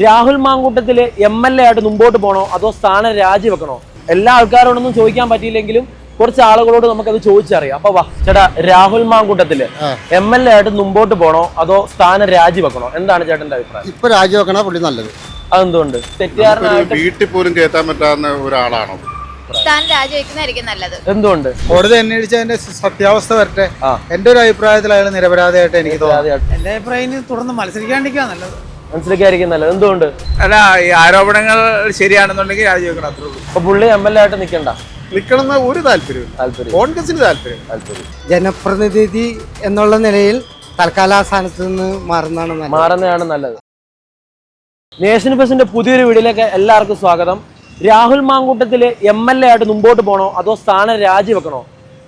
Rahul മാങ്കൂട്ടത്തില് MLA ആയിട്ട് മുമ്പോട്ട് പോകണോ അതോ സ്ഥാനം രാജിവെക്കണോ? എല്ലാ ആൾക്കാരോടൊന്നും ചോദിക്കാൻ പറ്റിയില്ലെങ്കിലും കുറച്ച് ആളുകളോട് നമുക്കത് ചോദിച്ചറിയാം. അപ്പൊ വാ ചേട്ടാ, രാഹുൽ മാങ്കൂട്ടത്തില് MLA ആയിട്ട് മുമ്പോട്ട് പോകണോ അതോ സ്ഥാനം രാജിവെക്കണോ? എന്താണ് ചേട്ടന്റെ അഭിപ്രായം? ഇപ്പൊ രാജിവെക്കണ പുള്ളി നല്ലത്. അതെന്തുകൊണ്ട്? തെറ്റുകാരനായിട്ട് വീട്ടിൽ പോലും കയറ്റാൻ പറ്റാവുന്ന ഒരാളാണോ? സ്ഥാനം രാജിവെക്കുന്നതായിരിക്കും നല്ലത്. എന്തുകൊണ്ട്? കോടതി അന്വേഷിച്ചതിന്റെ സത്യാവസ്ഥ വരട്ടെ. എന്റെ ഒരു അഭിപ്രായത്തിൽ അയാൾ നിരപരാധിയായിട്ട് എനിക്ക് തോന്നുന്നു. എന്റെ അഭിപ്രായം തുടർന്ന് മത്സരിക്കാണ്ടിരിക്കുക നല്ലത്. മനസ്സിലാക്കിയായിരിക്കും നല്ലത്. എന്തുകൊണ്ട്? അല്ല, ഈ ആരോപണങ്ങൾ ശരിയാണെന്നുണ്ടെങ്കിൽ രാജിവെക്കണം, അത്രേ ഉള്ളൂ. അപ്പൊ പുള്ളി MLA ആയിട്ട് നിൽക്കണ്ട? നിൽക്കണം ഒരു താല്പര്യം കോൺഗ്രസിന് താല്പര്യം. ജനപ്രതിനിധി എന്നുള്ള നിലയിൽ തൽക്കാല സ്ഥാനത്ത് നിന്ന് മാറുന്നതാണ് നല്ലത്. നേഷൻ ബസിന്റെ പുതിയൊരു വീഡിയോയിലേക്ക് എല്ലാവർക്കും സ്വാഗതം. രാഹുൽ മാങ്കൂട്ടത്തില് MLA ആയിട്ട് മുമ്പോട്ട് പോകണോ അതോ സ്ഥാനം രാജിവെക്കണോ?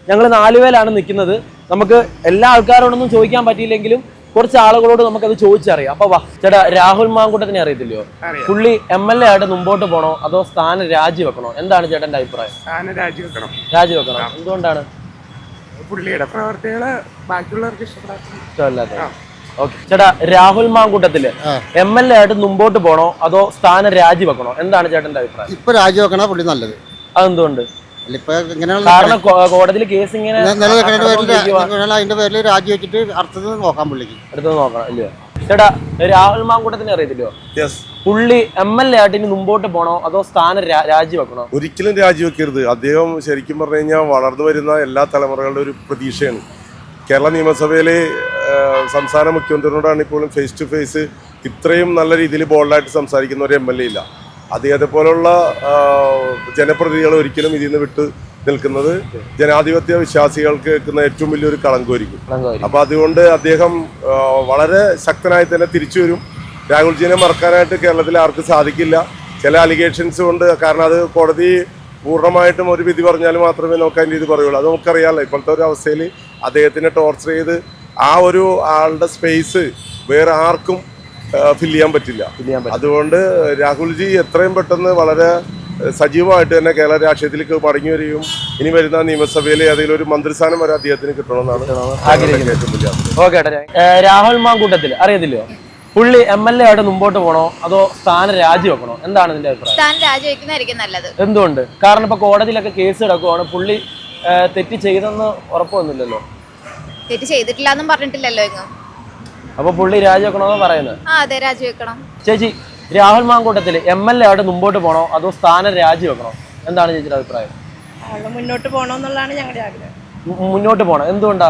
ഞങ്ങൾ 4 പേരാണ് നിൽക്കുന്നത്. നമുക്ക് എല്ലാ ആൾക്കാരോടൊന്നും ചോദിക്കാൻ പറ്റിയില്ലെങ്കിലും കുറച്ച് ആളുകളോട് നമുക്കത് ചോദിച്ചറിയാം. അപ്പൊ വാ ചേട്ടാ, രാഹുൽ മാങ്കൂട്ടത്തിനെ അറിയത്തില്ലയോ? പുള്ളി MLA ആയിട്ട് മുമ്പോട്ട് പോകണോ അതോ സ്ഥാനം രാജിവെക്കണോ? എന്താണ് ചേട്ടന്റെ അഭിപ്രായം? രാജിവെക്കണം. എന്തുകൊണ്ടാണ്? പുള്ളിയുടെ പ്രവർത്തികള് ബാക്കിയുള്ളവർക്ക് ഇഷ്ടപ്പെടാത്ത. ഓക്കെ ചേട്ടാ, രാഹുൽ മാങ്കൂട്ടത്തില് MLA ആയിട്ട് മുമ്പോട്ട് പോകണോ അതോ സ്ഥാനം രാജിവെക്കണോ? എന്താണ് ചേട്ടന്റെ അഭിപ്രായം? ഇപ്പൊ രാജിവെക്കണ പുള്ളി നല്ലത്. അതെന്തുകൊണ്ട്? കാരണം കോടതിയിൽ കേസ് ഇങ്ങനെ അതിന്റെ പേരിൽ രാജിവെച്ചിട്ട് അടുത്തത് നോക്കാം, പുള്ളിക്ക് അടുത്തത് നോക്കണം ഇല്ലയോ? ചേട്ടാ, രാഹുൽ മാങ്കൂട്ടത്തിനെ അറിയത്തില്ലയോ? പുള്ളി MLA ആയിട്ട് ഇനി മുമ്പോട്ട് പോകണോ അതോ സ്ഥാനം രാജിവെക്കണോ? ഒരിക്കലും രാജിവെക്കരുത്. അദ്ദേഹം ശരിക്കും പറഞ്ഞു കഴിഞ്ഞാൽ വളർന്നു വരുന്ന എല്ലാ തലമുറകളുടെ ഒരു പ്രതീക്ഷയാണ്. കേരള നിയമസഭയിലെ സംസ്ഥാന മുഖ്യമന്ത്രിയോടാണ് ഇപ്പോഴും ഫേസ് ടു ഫേസ് ഇത്രയും നല്ല രീതിയിൽ ബോൾഡായിട്ട് സംസാരിക്കുന്ന ഒരു MLA ഇല്ല. അദ്ദേഹത്തെ പോലുള്ള ജനപ്രതിനിധികൾ ഒരിക്കലും ഇതിൽ നിന്ന് വിട്ട് നിൽക്കുന്നത് ജനാധിപത്യ വിശ്വാസികൾക്ക് കേൾക്കുന്ന ഏറ്റവും വലിയൊരു കളങ്കമായിരിക്കും. അപ്പൊ അതുകൊണ്ട് അദ്ദേഹം വളരെ ശക്തനായി തന്നെ തിരിച്ചു വരും. രാഹുൽജിനെ മറക്കാനായിട്ട് കേരളത്തിൽ ആർക്കും സാധിക്കില്ല. ചില അലിഗേഷൻസ് കൊണ്ട്, കാരണം അത് കോടതി പൂർണ്ണമായിട്ടും ഒരു വിധി പറഞ്ഞാൽ മാത്രമേ നമുക്ക് അതിൻ്റെ ഇത് പറയുള്ളൂ. അത് നമുക്കറിയാമല്ലോ. ഇപ്പോഴത്തെ ഒരു അവസ്ഥയിൽ അദ്ദേഹത്തിനെ ടോർച്ചർ ചെയ്ത് ആ ഒരു ആളുടെ സ്പേസ് വേറെ ആർക്കും ഫില്ല് ചെയ്യാൻ പറ്റില്ല. അതുകൊണ്ട് രാഹുൽജി എത്രയും പെട്ടെന്ന് വളരെ സജീവമായിട്ട് തന്നെ കേരള രാഷ്ട്രീയത്തിലേക്ക് മടങ്ങി വരികയും ഇനി വരുന്ന നിയമസഭയിലെ ഏതെങ്കിലും ഒരു മന്ത്രിസ്ഥാനം വരെ അദ്ദേഹത്തിന് കിട്ടണമെന്നാണ് ആഗ്രഹിക്കുന്നത്. രാഹുൽ മാങ്കൂട്ടത്തിൽ അറിയത്തില്ലയോ? പുള്ളി MLA ആയിട്ട് മുമ്പോട്ട് പോകണോ അതോ സ്ഥാനം രാജിവെക്കണോ? എന്താണ് നിന്റെ അഭിപ്രായം? സ്ഥാനം രാജിവെക്കുന്നതായിരിക്കും നല്ലത്. എന്തുകൊണ്ട്? കാരണം ഇപ്പൊ കോടതിയിലൊക്കെ കേസ് കിടക്കുവാണ്. പുള്ളി തെറ്റ് ചെയ്തെന്ന് ഉറപ്പൊന്നുമില്ലല്ലോ. തെറ്റ് ചെയ്തിട്ടില്ല എന്നും പറഞ്ഞിട്ടില്ലല്ലോ എങ്ങും. അപ്പൊ പുള്ളി രാജിവെക്കണോന്ന് പറയുന്നത്? അതെ, രാജിവെക്കണം. ചേച്ചി, രാഹുൽ മാങ്കൂട്ടത്തില് MLA ആയിട്ട് മുമ്പോട്ട് പോകണോ അതോ സ്ഥാനം രാജിവെക്കണോ? എന്താണ് ചേച്ചിയുടെ അഭിപ്രായം? ആള് മുന്നോട്ട് പോകണമെന്നുള്ളതാണ് ഞങ്ങളുടെ ആഗ്രഹം. മുന്നോട്ട് പോകണം. എന്തുകൊണ്ടാ?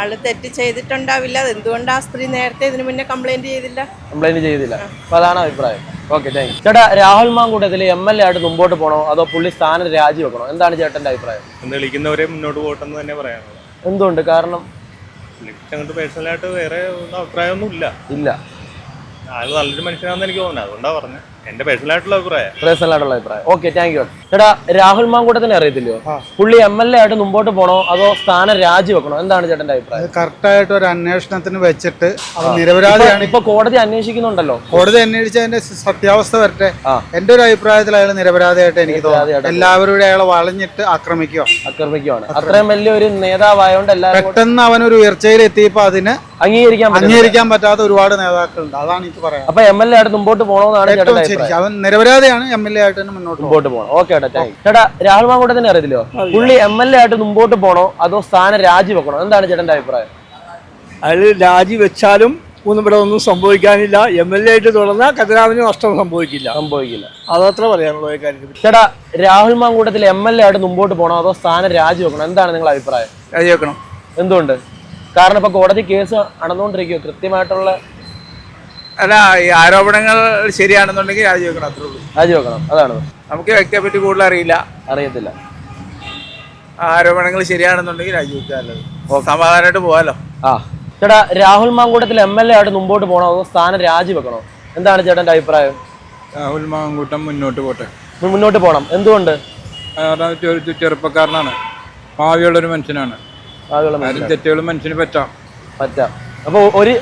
ആള് തെറ്റ് ചെയ്തിട്ടുണ്ടാവില്ല. എന്തുകൊണ്ട് ആ സ്ത്രീ നേരത്തെ ഇതിനു മുന്നേ കംപ്ലൈന്റ് ചെയ്തില്ല? അപ്പൊ അതാണ് അഭിപ്രായം. Okay, thank you. ചേട്ടാ, രാഹുൽ മാങ്കൂട്ടത്തില് MLA ആയിട്ട് മുമ്പോട്ട് പോകണോ അതോ പുള്ളി സ്ഥാനം രാജിവെക്കണോ? എന്താണ് ചേട്ടന്റെ അഭിപ്രായം? വിളിക്കുന്നവരെ മുന്നോട്ട് പോകട്ടെന്ന് തന്നെ പറയാനുള്ളത്. എന്തുകൊണ്ട്? കാരണം അങ്ങോട്ട് പേഴ്സണലായിട്ട് വേറെ ഒന്നും അഭിപ്രായമൊന്നും ഇല്ല. ആള് നല്ലൊരു മനുഷ്യനാണെന്ന് എനിക്ക് തോന്നുന്നത്. അതുകൊണ്ടാ പറഞ്ഞത്. എന്റെ പേഴ്സണലായിട്ടുള്ള അഭിപ്രായം. Okay, thank you. ചേട്ടാ, രാഹുൽ മാങ്കൂട്ടത്തിനെ അറിയത്തില്ലയോ? പുള്ളി MLA ആയിട്ട് മുമ്പോട്ട് പോകണോ അതോ സ്ഥാനം രാജിവെക്കണോ? എന്താണ് ചേട്ടന്റെ അഭിപ്രായം? കറക്റ്റായിട്ട് ഒരു അന്വേഷണത്തിന് വെച്ചിട്ട് അവൻ നിരപരാധിയാണ്. ഇപ്പൊ കോടതി അന്വേഷിക്കുന്നുണ്ടല്ലോ. കോടതി അന്വേഷിച്ചതിന്റെ സത്യാവസ്ഥ വരട്ടെ. എന്റെ ഒരു അഭിപ്രായത്തിൽ അയാൾ നിരപരാധിയായിട്ട് എനിക്ക് തോന്നുന്നു. എല്ലാവരും അയാളെ വളഞ്ഞിട്ട് ആക്രമിക്കുകയാണ്. അത്രയും വലിയൊരു നേതാവായോണ്ട് എല്ലാവരും പെട്ടെന്ന് അവനൊരു ഉയർച്ചയിൽ എത്തിയപ്പോ അതിന് അംഗീകരിക്കാൻ പറ്റാത്ത ഒരുപാട് നേതാക്കളുണ്ട്. അതാണ് എനിക്ക് പറയാം. അപ്പൊ MLA ആയിട്ട് മുമ്പോട്ട് പോകണമെന്നാണ് അവൻ നിരപരാധിയാണ്. MLA ആയിട്ട് തന്നെ മുമ്പോട്ട് പോകണം. ഓക്കെ ചേട്ടാ, രാഹുൽ മാങ്കൂട്ടത്തിനെ അറിയത്തില്ലോ? പുള്ളി MLA ആയിട്ട് മുമ്പോട്ട് പോകണോ അതോ സ്ഥാനം രാജിവെക്കണോ? എന്താണ് ചേട്ടന്റെ അഭിപ്രായം? അത് രാജിവെച്ചാലും ഇവിടെ ഒന്നും സംഭവിക്കാനില്ല. MLA ആയിട്ട് തുടർന്നാൽ ഖജനാവിന് നഷ്ടം സംഭവിക്കില്ല. അതത്ര പറയാനുള്ള കാര്യത്തിൽ. ചേട്ടാ, രാഹുൽ മാങ്കൂട്ടത്തിൽ MLA ആയിട്ട് മുമ്പോട്ട് പോകണോ അതോ സ്ഥാനം രാജിവെക്കണോ? എന്താണ് നിങ്ങളുടെ അഭിപ്രായം? രാജിവെക്കണം. എന്തുകൊണ്ട്? കാരണം ഇപ്പൊ കോടതി കേസ് നടന്നുകൊണ്ടിരിക്കുവോ? കൃത്യമായിട്ടുള്ള അല്ല, ഈ ആരോപണങ്ങൾ ശരിയാണെന്നുണ്ടെങ്കിൽ രാജിവെക്കണം, അത്രേ ഉള്ളൂ. രാജിവെക്കണം. അതാണ്. നമുക്ക് വ്യക്തിയെ പറ്റി കൂടുതൽ അറിയത്തില്ല. ആരോപണങ്ങൾ ശരിയാണെന്നുണ്ടെങ്കിൽ രാജിവെക്കുക, നല്ലത്. സമാധാനമായിട്ട് പോകാലോ. ചേട്ടാ, രാഹുൽ മാങ്കൂട്ടത്തിൽ MLA ആയിട്ട് മുമ്പോട്ട് പോകണോ അതോ സ്ഥാനം രാജിവെക്കണോ? എന്താണ് ചേട്ടന്റെ അഭിപ്രായം? രാഹുൽ മാങ്കൂട്ടം മുന്നോട്ട് പോകണം. എന്തുകൊണ്ട്? ചെറുപ്പക്കാരനാണ്, ഭാവിയുള്ളൊരു മനുഷ്യനാണ്. തെറ്റുകളും മനുഷ്യന് പറ്റാം. അപ്പൊ ഒരു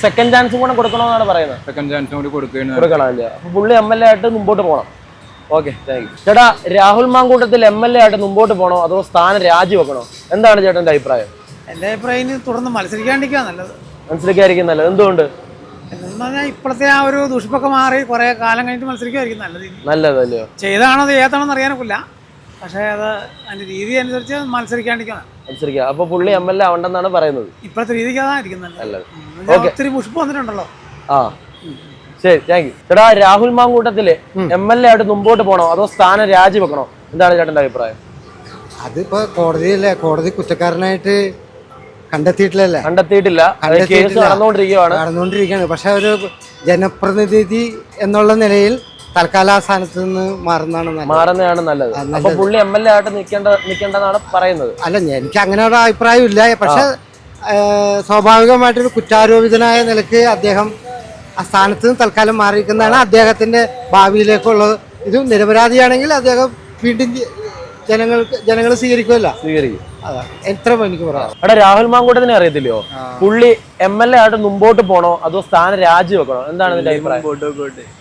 സെക്കൻഡ് ചാൻസും കൂടെ കൊടുക്കണമെന്നാണ് പറയുന്നത്. സെക്കൻഡ് ചാൻസും കൂടി കൊടുക്കണമല്ലേ? അപ്പൊ പുള്ളി MLA ആയിട്ട് മുമ്പോട്ട് പോകണം. Okay, thank you. ചേട്ടാ, രാഹുൽ മാങ്കൂട്ടത്തിൽ MLA ആയിട്ട് മുമ്പോട്ട് പോകണോ അതോ സ്ഥാനം രാജിവെക്കണോ? എന്താണ് ചേട്ടന്റെ അഭിപ്രായം? എന്റെ അഭിപ്രായം തുടർന്ന് മത്സരിക്കാണ്ടിരിക്കുക നല്ലത്. മനസ്സിലാക്കിയായിരിക്കും നല്ലത്. എന്തുകൊണ്ട്? എന്ന് പറഞ്ഞാൽ ഇപ്പോഴത്തെ ആ ഒരു ദുഷ്പൊക്കെ മാറി കുറെ കാലം കഴിഞ്ഞിട്ട് മത്സരിക്കുമായിരിക്കും നല്ലത്. നല്ലതല്ലയോ? ചെയ്താണോ ചെയ്യാത്താണോ അറിയാനൊക്കില്ല, പക്ഷേ അത് അതിന്റെ രീതി അനുസരിച്ച് മത്സരിക്കാണ്ടിരിക്കണം. മത്സരിക്കുക. അപ്പൊ പുള്ളി MLA ആവണ്ടെന്നാണ് പറയുന്നത്. ഇപ്പോഴത്തെ രീതിക്ക് അതായിരിക്കും നല്ലത്. നല്ലത്. ഒത്തിരി പുഷ്പം വന്നിട്ടുണ്ടല്ലോ. ആ ശരി, താങ്ക് യു. ചേട്ടാ, രാഹുൽ മാങ്കൂട്ടത്തില് MLA ആയിട്ട് മുമ്പോട്ട് പോകണോ അതോ സ്ഥാനം രാജിവെക്കണോ? എന്താണ് ചേട്ടന്റെ അഭിപ്രായം? അതിപ്പോ കോടതിയല്ലേ, കോടതി കുറ്റക്കാരനായിട്ട് കണ്ടെത്തിയിട്ടില്ലല്ലേ? കണ്ടെത്തിയിട്ടില്ല, കേസ് നടന്നുകൊണ്ടിരിക്കുകയാണ്. പക്ഷെ ഒരു ജനപ്രതിനിധി എന്നുള്ള നിലയിൽ തൽക്കാല ആ സ്ഥാനത്ത് നിന്ന് മാറുന്നതാണ് നല്ലത്. അപ്പൊ പുള്ളി MLA ആയിട്ട് നിൽക്കേണ്ടതാണ് പറയുന്നത്. അല്ല, എനിക്ക് അങ്ങനെ ഒരു അഭിപ്രായം ഇല്ല. പക്ഷെ സ്വാഭാവികമായിട്ടൊരു കുറ്റാരോപിതനായ നിലയ്ക്ക് അദ്ദേഹം ആ സ്ഥാനത്ത് നിന്ന് തൽക്കാലം മാറിയിരിക്കുന്നതാണ് അദ്ദേഹത്തിന്റെ ഭാവിയിലേക്കുള്ളത്. ഇത് നിരപരാധിയാണെങ്കിൽ അദ്ദേഹം വീണ്ടും ജനങ്ങൾ സ്വീകരിക്കുമല്ലോ. സ്വീകരിക്കും. എത്ര എനിക്ക് പറയാം. അവിടെ രാഹുൽ മാങ്കൂട്ടത്തിനെ അറിയത്തില്ലയോ? പുള്ളി MLA ആയിട്ട് മുമ്പോട്ട് പോണോ അതോ സ്ഥാനം രാജിവെക്കണോ? എന്താണ് നിന്റെ അഭിപ്രായം?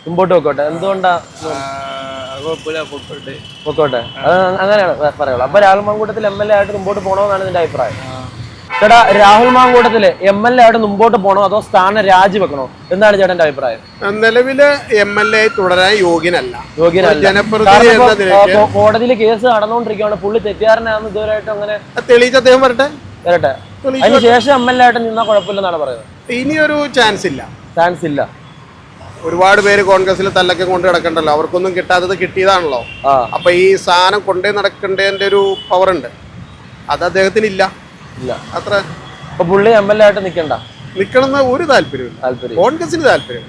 മുമ്പോട്ട് വെക്കോട്ടെ. എന്തുകൊണ്ടാ? പൊക്കോട്ടെ, അങ്ങനെയാണ് പറയുള്ളൂ. അപ്പൊ രാഹുൽ മാങ്കൂട്ടത്തിൽ MLA ആയിട്ട് മുമ്പോട്ട് പോണോ എന്നാണ് നിന്റെ അഭിപ്രായം? ചേട്ടാ, രാഹുൽ മാങ്കൂട്ടത്തില് MLA ആയിട്ട് മുമ്പോട്ട് പോകണോ അതോ സ്ഥാനം രാജിവെക്കണോ? എന്താണ് ചേട്ടന്റെ അഭിപ്രായം? നിലവില് MLA തുടരാൻ യോഗ്യനല്ല. കോടതിയിൽ കേസ് നടന്നുകൊണ്ടിരിക്കുകയാണ്. പുള്ളി തെറ്റുകാരനാണെന്ന് ഇതുവരെയായിട്ട് അങ്ങനെ തെളിയിച്ച് അദ്ദേഹം വരട്ടെ. അതിനുശേഷം MLA ആയിട്ട് നിന്നാൽ കുഴപ്പമില്ലെന്നാണ് പറയുന്നത്. ഇനിയൊരു ചാൻസ് ഇല്ല. ഒരുപാട് പേര് കോൺഗ്രസിൽ തല്ലൊക്കെ കൊണ്ട് കിടക്കണ്ടല്ലോ, അവർക്കൊന്നും കിട്ടാത്തത് കിട്ടിയതാണല്ലോ. അപ്പൊ ഈ സാധനം കൊണ്ടേ നടക്കേണ്ടതിന്റെ ഒരു പവർ ഉണ്ട്, അത് അദ്ദേഹത്തിന് ഇല്ല. അത്ര. അപ്പൊ പുള്ളി MLA ആയിട്ട് നിൽക്കണമെന്ന് ഒരു താല്പര്യമില്ല. കോൺഗ്രസിന് താല്പര്യം.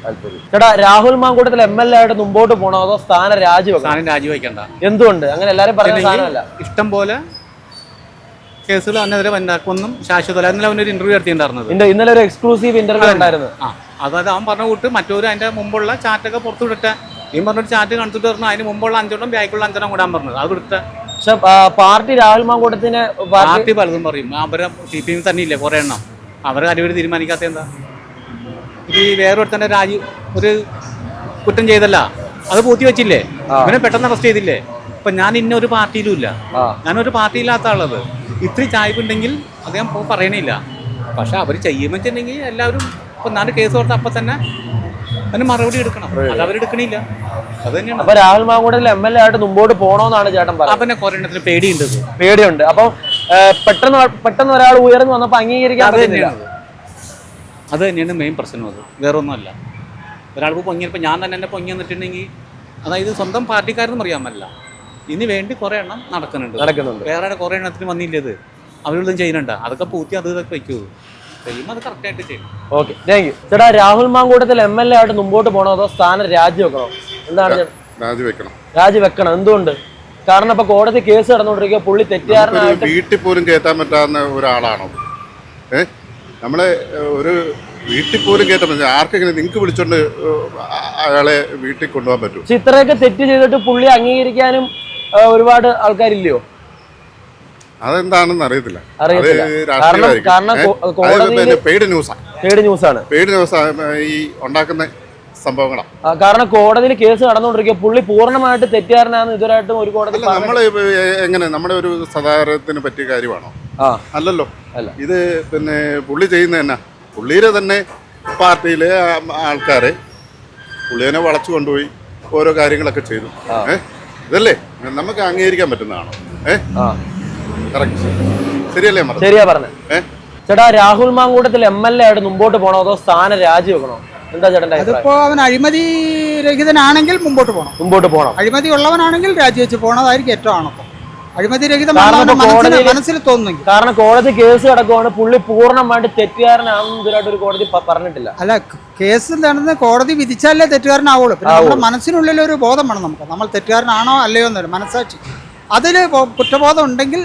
ചേട്ടാ, രാഹുൽ മാങ്കൂട്ടത്തിൽ MLA ആയിട്ട് മുമ്പോട്ട് പോകണോ അതോ സ്ഥാനം രാജിവെക്കണ്ട. എന്തുകൊണ്ട്? അങ്ങനെ എല്ലാരും പറയുന്ന സാധനമല്ല. ഇഷ്ടം പോലെ കേസുകൾ അവനെതിരെ വന്നാക്കൊന്നും ശാശ്വതമല്ല. ഇന്നലെ അവനൊരു ഇന്റർവ്യൂ നടത്തിയിട്ടുണ്ടായിരുന്നത്. ഇന്നലെ ഒരു എക്സ്ക്ലൂസീവ് ഇന്റർവ്യൂ ഉണ്ടായിരുന്നു. അതായത് അവൻ പറഞ്ഞ കൂട്ട് മറ്റൊരു അതിന്റെ മുമ്പുള്ള ചാറ്റൊക്കെ പുറത്തു വിടട്ടെ. ഈ പറഞ്ഞൊരു ചാറ്റ് കാണിച്ചിട്ട് പറഞ്ഞു അതിന് മുമ്പുള്ള 5 ബാക്കുള്ള 5 കൂടാൻ പറഞ്ഞത്. അത് വിടുത്ത. പക്ഷെ പാർട്ടി രാഹുൽ മാങ്കൂട്ടത്തിന് പാർട്ടി പലതും പറയും. അവരെ CPM തന്നെ ഇല്ലേ കുറെ എണ്ണം. അവരെ കാര്യമായിട്ട് തീരുമാനിക്കാത്ത എന്താ? ഈ വേറൊരുത്തന്റെ ഒരു കുറ്റം ചെയ്തല്ല, അത് പൂത്തി വെച്ചില്ലേ, അവനെ പെട്ടെന്ന് അറസ്റ്റ് ചെയ്തില്ലേ. ഇപ്പൊ ഞാൻ ഇന്നൊരു പാർട്ടിയിലും ഇല്ല, ഞാനൊരു പാർട്ടിയില്ലാത്ത ആളത്. ഇത്രയും ചായ്പുണ്ടെങ്കിൽ അദ്ദേഹം പറയണില്ല. പക്ഷെ അവർ ചെയ്യുമ്പോഴെങ്കിൽ എല്ലാവരും ഇപ്പൊ 4 കേസ് കൊടുത്ത അപ്പൊ തന്നെ അതിന് മറുപടി എടുക്കണം. അത് അവരെടുക്കണില്ല. അത് തന്നെയാണ്. അപ്പൊ രാഹുൽ മാങ്കൂട്ടത്തിൽ MLA ആയിട്ട് മുമ്പോട്ട് പോണോന്നാണ് ചേട്ടൻ പറയുന്നത്. അവനെ കുറെ എണ്ണത്തിന് പേടിയുണ്ട്. അപ്പൊ പെട്ടെന്ന് ഒരാൾ ഉയർന്നു വന്നപ്പോ അംഗീകരിക്കാൻ പറ്റുന്നില്ല. അത് തന്നെയാണ് മെയിൻ പ്രശ്നം. അത് വേറെ ഒന്നുമല്ല. ഒരാൾക്ക് പൊങ്ങിയപ്പോൾ ഞാൻ തന്നെ എന്നെ പൊങ്ങി വന്നിട്ടുണ്ടെങ്കിൽ, അതായത് സ്വന്തം പാർട്ടിക്കാരെന്ന് പറയാൻ പറ്റില്ല. ഇതിന് വേണ്ടി കുറെ എണ്ണം നടക്കുന്നുണ്ട്. വേറെ കുറെ എണ്ണത്തിന് വന്നില്ലത് അവരൊന്നും ചെയ്യുന്നുണ്ട്. അതൊക്കെ പൂത്തി അത് ഇതൊക്കെ വയ്ക്കൂ. ചെയ്യുമ്പോൾ അത് കറക്റ്റായിട്ട് ചെയ്യും. Okay, thank you. ചേട്ടാ, രാഹുൽ മാങ്കൂട്ടത്തിൽ MLA ആയിട്ട് മുമ്പോട്ട് പോകണോ അതോ സ്ഥാനം രാജിവെക്കണോ? എന്താണ്? രാജിവെക്കണം. എന്തുകൊണ്ട്? കാരണം ഇപ്പൊ കോടതി കേസ് നടന്നുകൊണ്ടിരിക്കുക. പുള്ളി തെറ്റുകാരനായിട്ട് വീട്ടിൽ പോലും കയറ്റാൻ പറ്റാവുന്ന ഒരാളാണോ? നമ്മളെ ഒരു വീട്ടിൽ പോലും കയറ്റാൻ പറ്റില്ല. ആർക്കെങ്കിലും നിങ്ങൾക്ക് വിളിച്ചോണ്ട് അയാളെ വീട്ടിൽ കൊണ്ടുപോകാൻ പറ്റും? പക്ഷെ ഇത്രയൊക്കെ തെറ്റ് ചെയ്തിട്ട് പുള്ളി അംഗീകരിക്കാനും ഒരുപാട് ആൾക്കാരില്ലയോ? അതെന്താണെന്ന് അറിയത്തില്ല. പെയ്ഡ് ന്യൂസാണ് ഈ ഉണ്ടാക്കുന്ന സംഭവങ്ങളാണ്. കാരണം കോടതിയിൽ കേസ് നടന്നുകൊണ്ടിരിക്കുക. പുള്ളി പൂർണ്ണമായിട്ട് തെറ്റുകാരനാണ്. ഇതുവരായിട്ടും ഒരു കോടതി നമ്മള് എങ്ങനെ നമ്മുടെ ഒരു സദാചാരത്തിന് പറ്റിയ കാര്യമാണോ? അല്ലല്ലോ. ഇത് പിന്നെ പുള്ളി ചെയ്യുന്ന തന്നെ പുള്ളിയുടെ തന്നെ പാർട്ടിയിലെ ആൾക്കാരെ പുള്ളിയെ വളച്ചു കൊണ്ടുപോയി ഓരോ കാര്യങ്ങളൊക്കെ ചെയ്തു. ഇതല്ലേ നമുക്ക് അംഗീകരിക്കാൻ പറ്റുന്നതാണോ? ശരിയാ പറഞ്ഞത്. ചേട്ടാ, രാഹുൽ മാങ്കൂട്ടത്തിൽ MLA ആയിട്ട് മുമ്പോട്ട് പോകണോ അതോ സ്ഥാനം രാജിവെക്കണോ? എന്താ ചേട്ടൻ്റെ അഭിപ്രായം? അതിപ്പോ അവൻ അഴിമതി രഹിതനാണെങ്കിൽ മുമ്പോട്ട് പോകണം. അഴിമതി ഉള്ളവനാണെങ്കിൽ രാജിവെച്ച് പോകണതായിരിക്കും ഏറ്റവും ആണപ്പം. അഴിമതി രഹിതമാണ് മനസ്സിൽ തോന്നുന്നു. കാരണം കോടതി കേസ് കിടക്കുവാണ്. പുള്ളി പൂർണ്ണമായിട്ട് തെറ്റുകാരനാണെന്ന് ഇതുവരായിട്ട് ഒരു കോടതി പറഞ്ഞിട്ടില്ല. അല്ല, കേസ് എന്താണെന്ന് കോടതി വിധിച്ചാലേ തെറ്റുകാരനാവുള്ളൂ. പിന്നെ നമ്മുടെ മനസ്സിനുള്ളിൽ ഒരു ബോധം വേണം നമുക്ക്. നമ്മൾ തെറ്റുകാരനാണോ അല്ലയോ എന്നൊരു മനസ്സാക്ഷി. അതിൽ കുറ്റബോധം ഉണ്ടെങ്കിൽ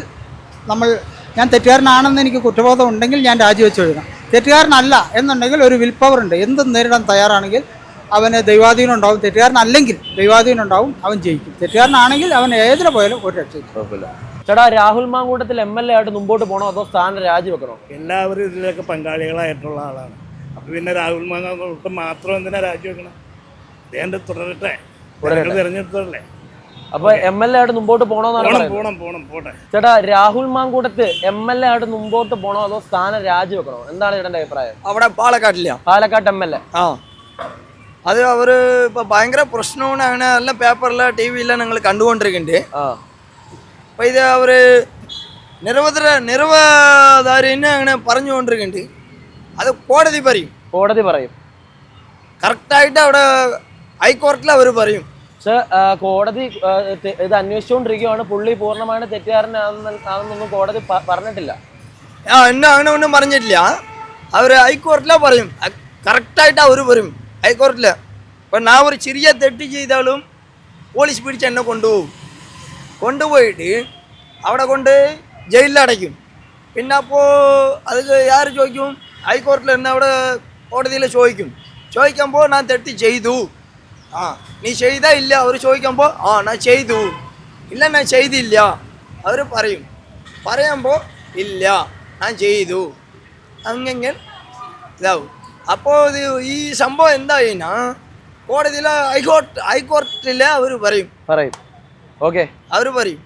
ഞാൻ തെറ്റുകാരനാണെന്ന് എനിക്ക് കുറ്റബോധം ഉണ്ടെങ്കിൽ ഞാൻ രാജിവെച്ച് എഴുതണം. തെറ്റുകാരനല്ല എന്നുണ്ടെങ്കിൽ ഒരു വിൽ പവർ ഉണ്ട്. എന്തും നേരിടാൻ തയ്യാറാണെങ്കിൽ അവന് ദൈവാധീനം ഉണ്ടാവും. തെറ്റുകാരനല്ലെങ്കിൽ ദൈവാധീനം ഉണ്ടാവും. അവൻ ജയിക്കും. തെറ്റുകാരനാണെങ്കിൽ അവൻ ഏതിനെ പോയാലും ഒരു രക്ഷയില്ല. ചേട്ടാ, രാഹുൽ മാങ്കൂട്ടത്തിൽ MLA ആയിട്ട് മുമ്പോട്ട് പോകണോ അതോ സ്ഥാനം രാജിവെക്കണോ? എല്ലാവരും ഇതിലൊക്കെ പങ്കാളികളായിട്ടുള്ള ആളാണ്. അപ്പൊ പിന്നെ രാഹുൽ മാങ്കൂട്ടം മാത്രം എന്തിനാ രാജിവെക്കണം? അദ്ദേഹം തുടരട്ടെ. തെരഞ്ഞെടുത്തല്ലേ. അപ്പൊ MLA ആയിട്ട് മുമ്പോട്ട് പോണോന്നാണ് പറയുന്നത്. ചേട്ടാ, രാഹുൽ മാങ്കൂട്ടത്ത് MLA ആയിട്ട് മുമ്പോട്ട് പോണോ അതോ സ്ഥാനം രാജിവെക്കണോ? എന്താണ് ചേട്ടന്റെ അഭിപ്രായം? അവിടെ പാലക്കാട്ടില്ല, പാലക്കാട് MLA. ആ അത് അവര് ഇപ്പൊ ഭയങ്കര പ്രശ്നമാണ്. അങ്ങനെ എല്ലാം പേപ്പറില് TV-ല് നിങ്ങൾ കണ്ടുകൊണ്ടിരിക്കുന്നുണ്ട്. അപ്പൊ ഇത് അവര് നിരവധാരിനെ അങ്ങനെ പറഞ്ഞുകൊണ്ടിരിക്കുന്നുണ്ട്. അത് കോടതി പറയും കറക്റ്റായിട്ട്. അവിടെ ഹൈക്കോടതിയിൽ അവർ പറയും. പക്ഷെ കോടതി ഇത് അന്വേഷിച്ചുകൊണ്ടിരിക്കുകയാണ്. പുള്ളി പൂർണ്ണമായിട്ട് തെറ്റുകാരനാണെന്നൊന്നും കോടതി പറഞ്ഞിട്ടില്ല. എന്നെ അങ്ങനെ ഒന്നും പറഞ്ഞിട്ടില്ല. അവർ ഹൈക്കോടതിയിലെ പറയും, കറക്റ്റായിട്ട് അവർ പറയും ഹൈക്കോടതിയിൽ. ഇപ്പം ഞാൻ ഒരു ചെറിയ തെറ്റ് ചെയ്താലും പോലീസ് പിടിച്ച് എന്നെ കൊണ്ടുപോയിട്ട് അവിടെ കൊണ്ട് ജയിലിലടയ്ക്കും. പിന്നെ അപ്പോൾ അത് ആര് ചോദിക്കും? ഹൈക്കോടതിയിൽ എന്നെ അവിടെ കോടതിയിൽ ചോദിക്കുമ്പോൾ ഞാൻ തെറ്റ് ചെയ്തു, നീ ചെയ്താ ഇല്ല? അവർ ചോദിക്കുമ്പോൾ ഞാൻ ചെയ്തു, ഇല്ല ഞാൻ ചെയ്തില്ല അവർ പറയുമ്പോൾ ഇല്ല ഞാൻ ചെയ്തു, അങ്ങനെ ഇതാവും. അപ്പോൾ ഈ സംഭവം എന്തായിനാ കോടതിയിൽ ഹൈക്കോടതിയിൽ അവർ പറയും. ഓക്കെ, അവർ പറയും.